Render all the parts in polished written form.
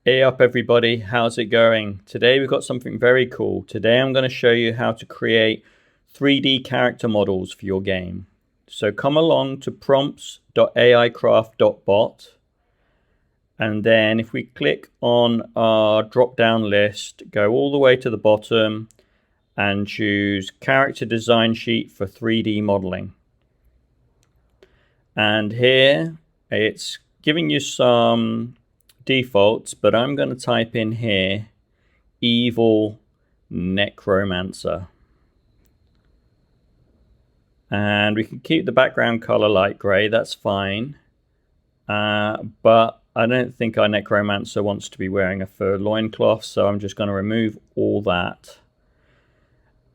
Hey up everybody, how's it going? Today we've got something very cool. Today I'm going to show you how to create 3D character models for your game. So come along to prompts.aicraft.bot, and then if we click on our drop down list, go all the way to the bottom and choose character design sheet for 3D modeling. And here it's giving you some defaults, but I'm going to type in here evil necromancer, and we can keep the background color light gray, that's fine, but I don't think our necromancer wants to be wearing a fur loincloth, so I'm just going to remove all that.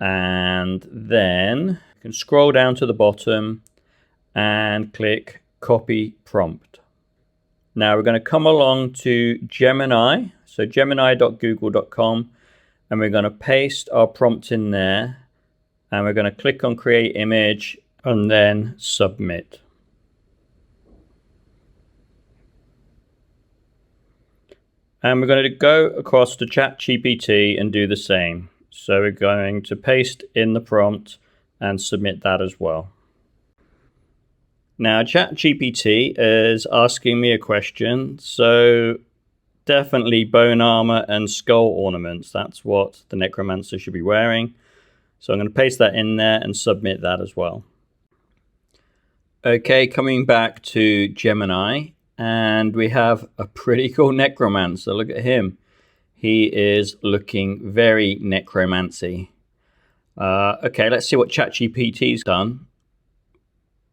And then you can scroll down to the bottom and click copy prompt. Now we're going to come along to Gemini, so gemini.google.com, and we're going to paste our prompt in there, and we're going to click on create image and then submit. And we're going to go across to ChatGPT and do the same. So we're going to paste in the prompt and submit that as well. Now ChatGPT is asking me a question, so definitely bone armor and skull ornaments. That's what the necromancer should be wearing. So I'm going to paste that in there and submit that as well. Okay, coming back to Gemini, and we have a pretty cool necromancer. Look at him. He is looking very necromancy. Okay, let's see what ChatGPT's done.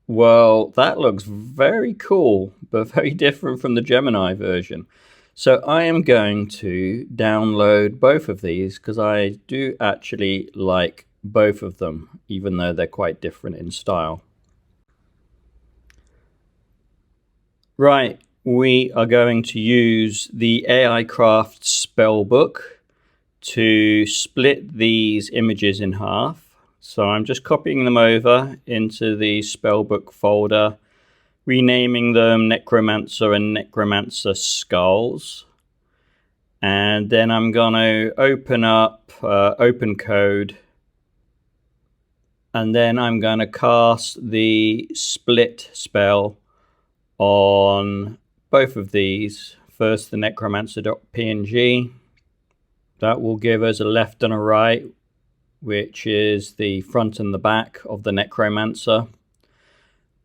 Well, that looks very cool, but very different from the Gemini version. So I am going to download both of these because I do actually like both of them, even though they're quite different in style. Right, we are going to use the AI Craft Spellbook to split these images in half. So I'm just copying them over into the Spellbook folder, renaming them Necromancer and Necromancer Skulls. And then I'm going to open up Open Code, and then I'm going to cast the split spell on both of these. First the necromancer.png. That will give us a left and a right, which is the front and the back of the necromancer.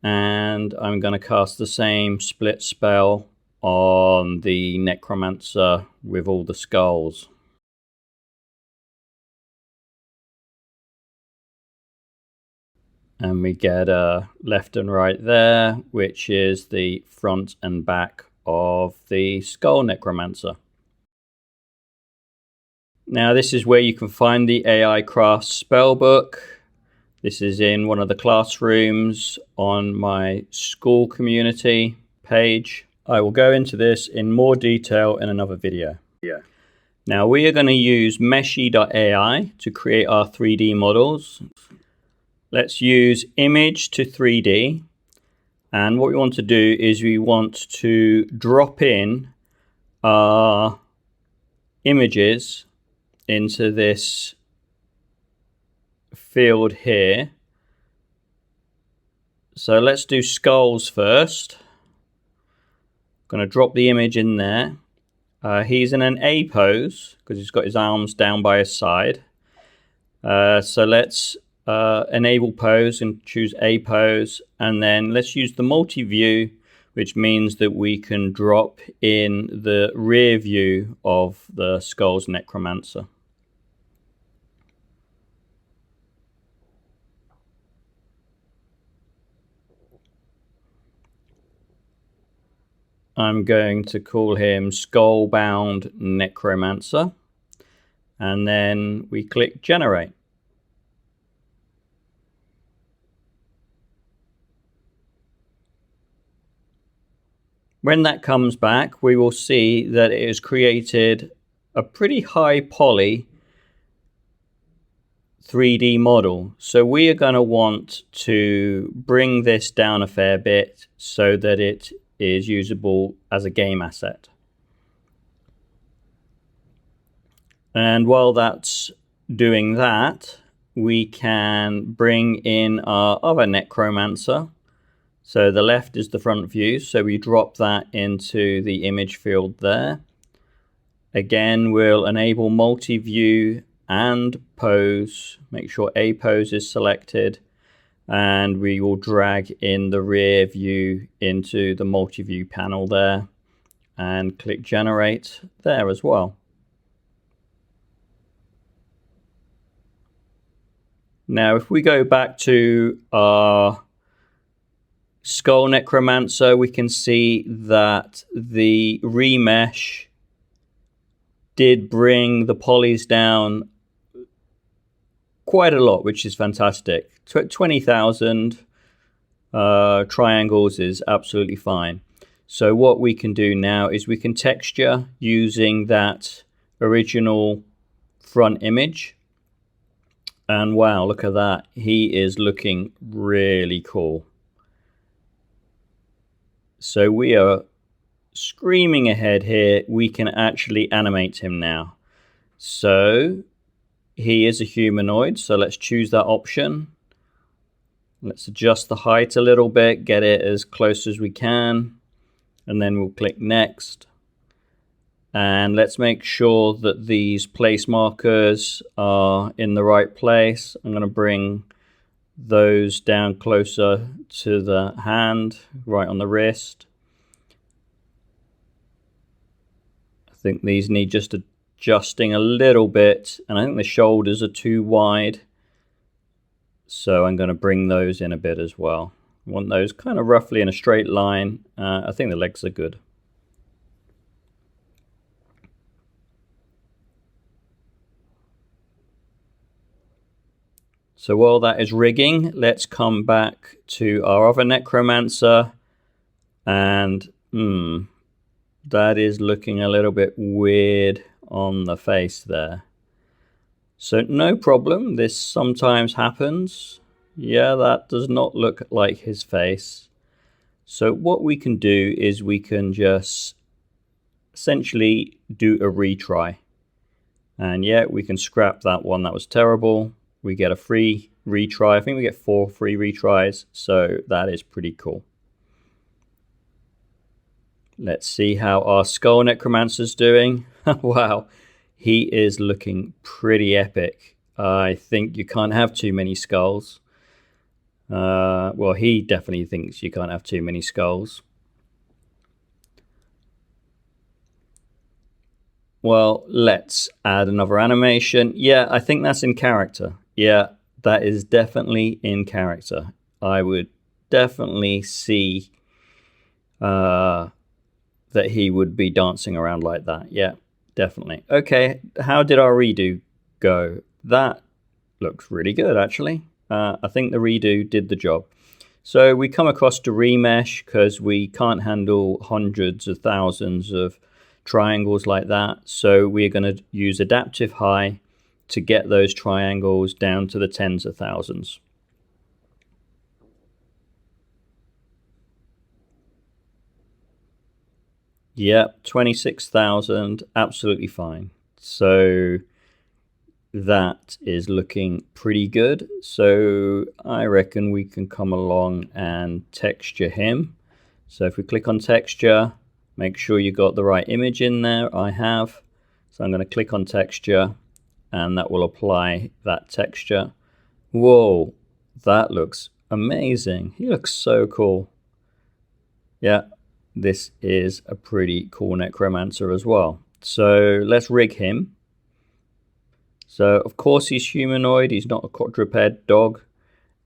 And I'm going to cast the same split spell on the necromancer with all the skulls. And we get a left and right there, which is the front and back of the skull necromancer. Now this is where you can find the AI Craft Spellbook. This is in one of the classrooms on my school community page. I will go into this in more detail in another video. Now we are going to use Meshy AI to create our 3D models. Let's use image to 3D. And what we want to do is we want to drop in our images into this field here. So let's do skulls first. I'm going to drop the image in there. He's in an A pose because he's got his arms down by his side. So let's enable pose and choose A pose, and then let's use the multi-view, which means that we can drop in the rear view of the skull's necromancer. I'm going to call him Skullbound Necromancer, and then we click generate. When that comes back, we will see that it has created a pretty high poly 3D model. So we are going to want to bring this down a fair bit so that it is usable as a game asset. And while that's doing that, we can bring in our other necromancer. So the left is the front view, so we drop that into the image field there. Again, we'll enable multi-view and pose. Make sure a pose is selected, and we will drag in the rear view into the multi-view panel there and click generate there as well. Now, if we go back to our Skull Necromancer, we can see that the remesh did bring the polys down quite a lot, which is fantastic. 20,000 triangles is absolutely fine. So what we can do now is we can texture using that original front image. And wow, look at that. He is looking really cool. So we are screaming ahead here. We can actually animate him now. So he is a humanoid. So let's choose that option. Let's adjust the height a little bit, get it as close as we can. And then we'll click next. And let's make sure that these place markers are in the right place. I'm going to bring those down closer to the hand, right on the wrist. I think these need just adjusting a little bit, and I think the shoulders are too wide. So I'm going to bring those in a bit as well. I want those kind of roughly in a straight line. I think the legs are good. So while that is rigging, let's come back to our other necromancer. And that is looking a little bit weird on the face there. So no problem, this sometimes happens. Yeah, that does not look like his face. So what we can do is we can just essentially do a retry. And yeah, we can scrap that one, that was terrible. We get a free retry. I think we get 4 free retries, so that is pretty cool. Let's see how our Skull Necromancer's doing. Wow, he is looking pretty epic. I think you can't have too many skulls. Well, he definitely thinks you can't have too many skulls. Well, let's add another animation. Yeah, I think that's in character. Yeah, that is definitely in character. I would definitely see that he would be dancing around like that. Yeah, definitely. Okay, how did our redo go? That looks really good, actually. I think the redo did the job. So we come across to remesh because we can't handle hundreds of thousands of triangles like that. So we're going to use adaptive high to get those triangles down to the tens of thousands. Yep, 26,000, absolutely fine. So that is looking pretty good. So I reckon we can come along and texture him. So if we click on texture, make sure you got the right image in there. I have. So I'm going to click on texture, and that will apply that texture. Whoa, that looks amazing. He looks so cool. Yeah, this is a pretty cool necromancer as well. So let's rig him. So of course he's humanoid, he's not a quadruped dog.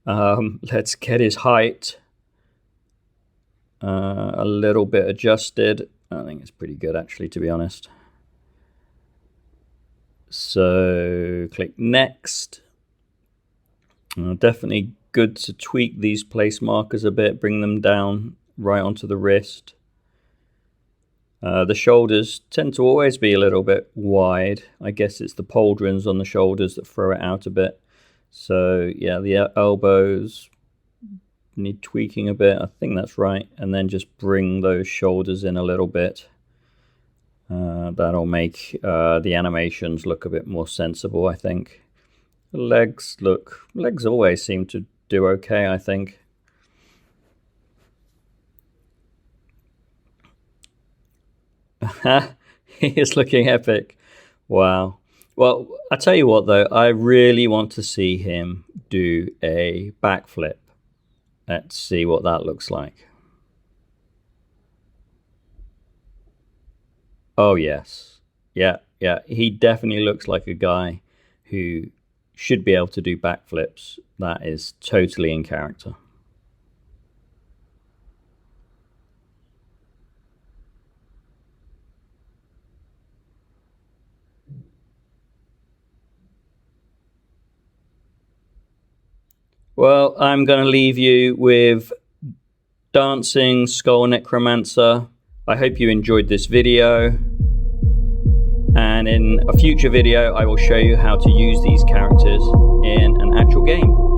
Let's get his height a little bit adjusted. I think it's pretty good actually, to be honest. So click next. Definitely good to tweak these place markers a bit, bring them down right onto the wrist. The shoulders tend to always be a little bit wide. I guess it's the pauldrons on the shoulders that throw it out a bit. So yeah, the elbows need tweaking a bit. I think that's right. And then just bring those shoulders in a little bit. That'll make the animations look a bit more sensible, I think. Legs always seem to do okay, I think. He is looking epic. Wow. Well, I tell you what, though, I really want to see him do a backflip. Let's see what that looks like. Oh, yes. Yeah. He definitely looks like a guy who should be able to do backflips. That is totally in character. Well, I'm going to leave you with Dancing Skull Necromancer. I hope you enjoyed this video. And in a future video, I will show you how to use these characters in an actual game.